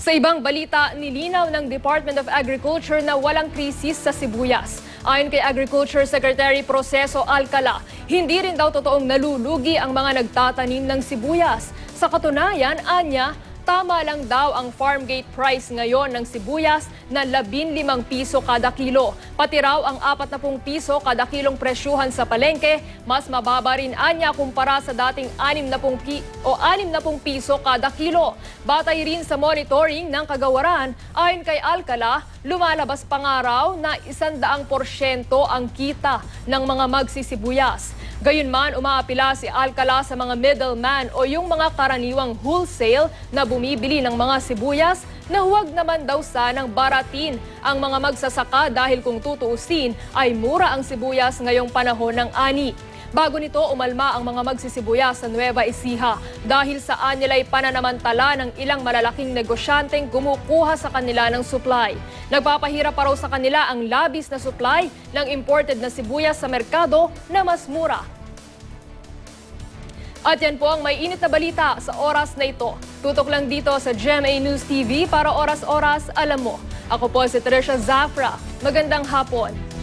Sa ibang balita, nilinaw ng Department of Agriculture na walang krisis sa sibuyas. Ayon kay Agriculture Secretary Proceso Alcala, hindi rin daw totoong nalulugi ang mga nagtatanim ng sibuyas. Sa katunayan, anya, tama lang daw ang farm gate price ngayon ng sibuyas na 15 piso kada kilo. Pati raw ang 40 piso kada kilong presyuhan sa palengke, mas mababa rin anya kumpara sa dating 60 piso kada kilo. Batay rin sa monitoring ng kagawaran, ayon kay Alcala, lumalabas pa nga raw na 100% ang kita ng mga magsisibuyas. Gayunman, umaapila si Alcala sa mga middleman o yung mga karaniwang wholesale na bumibili ng mga sibuyas na huwag naman daw sanang baratin ang mga magsasaka dahil kung tutuusin ay mura ang sibuyas ngayong panahon ng ani. Bago nito, umalma ang mga magsisibuyas sa Nueva Ecija dahil sa anilay pananamantala ng ilang malalaking negosyanteng kumukuha sa kanila ng supply. Nagpapahirap pa raw sa kanila ang labis na supply ng imported na sibuyas sa merkado na mas mura. At yan po ang may init na balita sa oras na ito. Tutok lang dito sa GMA News TV para oras-oras alam mo. Ako po si Trisha Zafra. Magandang hapon.